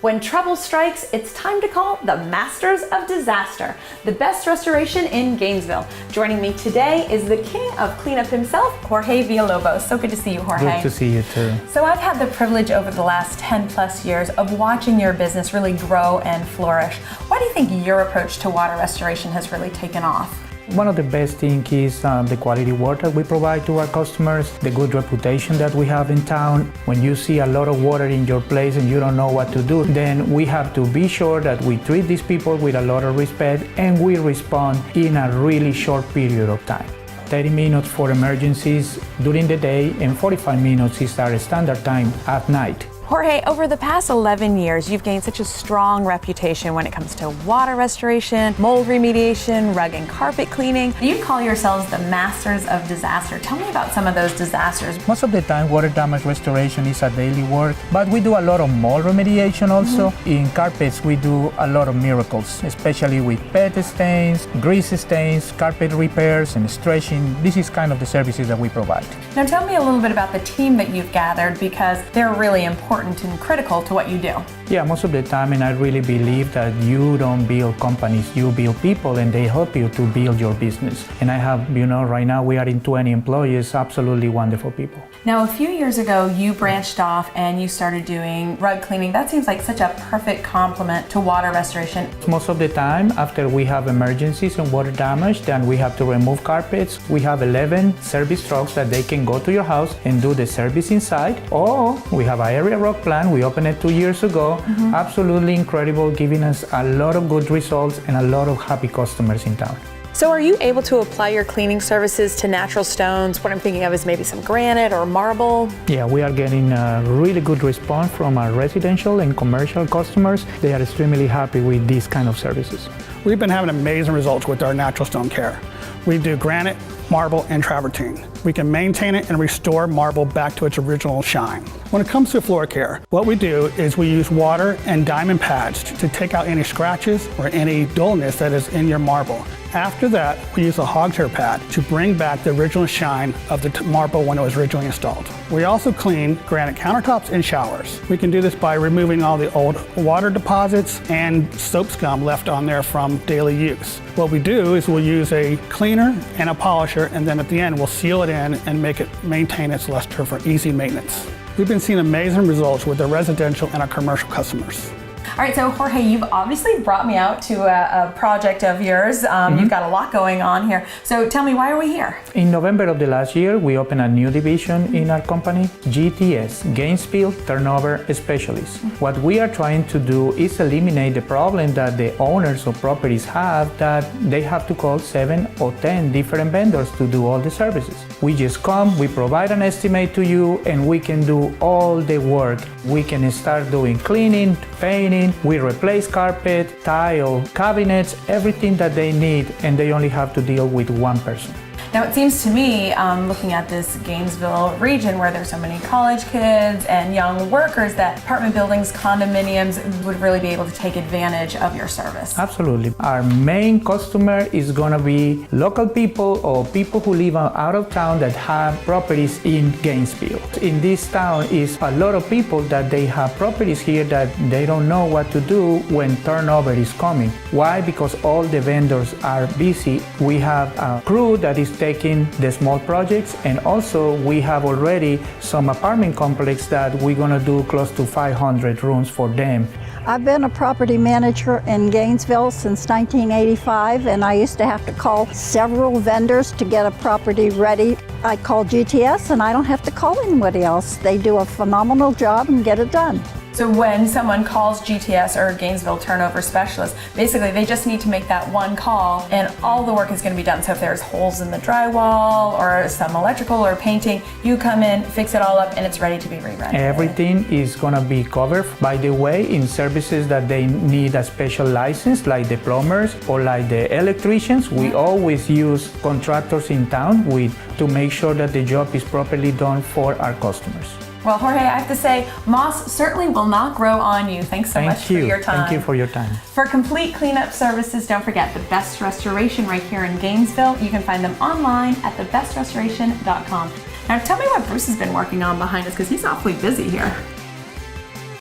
When trouble strikes, it's time to call the Masters of Disaster, the best restoration in Gainesville. Joining me today is the king of cleanup himself, Jorge Villalobos. So good to see you, Jorge. Good to see you too. So I've had the privilege over the last 10 plus years of watching your business really grow and flourish. Why do you think your approach to water restoration has really taken off? One of the best things is the quality water we provide to our customers, the good reputation that we have in town. When you see a lot of water in your place and you don't know what to do, then we have to be sure that we treat these people with a lot of respect and we respond in a really short period of time. 30 minutes for emergencies during the day and 45 minutes is our standard time at night. Jorge, over the past 11 years, you've gained such a strong reputation when it comes to water restoration, mold remediation, rug and carpet cleaning. You call yourselves the Masters of Disaster. Tell me about some of those disasters. Most of the time, water damage restoration is a daily work, but we do a lot of mold remediation also. In carpets, we do a lot of miracles, especially with pet stains, grease stains, carpet repairs, and stretching. This is kind of the services that we provide. Now tell me a little bit about the team that you've gathered, because they're really important and critical to what you do. Yeah, most of the time, and I really believe that you don't build companies, you build people and they help you to build your business. And I have, right now we are in 20 employees, absolutely wonderful people. Now, a few years ago, you branched off and you started doing rug cleaning. That seems like such a perfect complement to water restoration. Most of the time, after we have emergencies and water damage, then we have to remove carpets. We have 11 service trucks that they can go to your house and do the service inside. Or we have an area rock plant. We opened it 2 years ago. Absolutely incredible, giving us a lot of good results and a lot of happy customers in town. So are you able to apply your cleaning services to natural stones? What I'm thinking of is maybe some granite or marble. Yeah, we are getting a really good response from our residential and commercial customers. They are extremely happy with these kind of services. We've been having amazing results with our natural stone care. We do granite, marble, and travertine. We can maintain it and restore marble back to its original shine. When it comes to floor care, what we do is we use water and diamond pads to take out any scratches or any dullness that is in your marble. After that, we use a hogtail pad to bring back the original shine of the marble when it was originally installed. We also clean granite countertops and showers. We can do this by removing all the old water deposits and soap scum left on there from daily use. What we do is we'll use a cleaner and a polisher, and then at the end we'll seal it in and make it maintain its luster for easy maintenance. We've been seeing amazing results with our residential and our commercial customers. All right, so Jorge, you've obviously brought me out to a project of yours. You've got a lot going on here. So tell me, why are we here? In November of the last year, we opened a new division in our company, GTS, Gainesville Turnover Specialists. What we are trying to do is eliminate the problem that the owners of properties have, that they have to call 7 or 10 different vendors to do all the services. We just come, we provide an estimate to you, and we can do all the work. We can start doing cleaning, painting, we replace carpet, tile, cabinets, everything that they need, and they only have to deal with one person. Now it seems to me, looking at this Gainesville region where there's so many college kids and young workers, that apartment buildings, condominiums would really be able to take advantage of your service. Absolutely. Our main customer is going to be local people or people who live out of town that have properties in Gainesville. In this town is a lot of people that they have properties here that they don't know what to do when turnover is coming. Why? Because all the vendors are busy. We have a crew that is taking the small projects, and also we have already some apartment complex that we're going to do close to 500 rooms for them. I've been a property manager in Gainesville since 1985, and I used to have to call several vendors to get a property ready. I call GTS and I don't have to call anybody else. They do a phenomenal job and get it done. So when someone calls GTS or Gainesville Turnover Specialist, basically they just need to make that one call and all the work is going to be done. So if there's holes in the drywall or some electrical or painting, you come in, fix it all up, and it's ready to be rerun. Everything is going to be covered. By the way, in services that they need a special license, like the plumbers or like the electricians, we always use contractors in town to make sure that the job is properly done for our customers. Well, Jorge, I have to say, moss certainly will not grow on you. Thanks so much for your time. Thank you for your time. For complete cleanup services, don't forget the Best Restoration right here in Gainesville. You can find them online at thebestrestoration.com. Now tell me what Bruce has been working on behind us, because he's awfully busy here.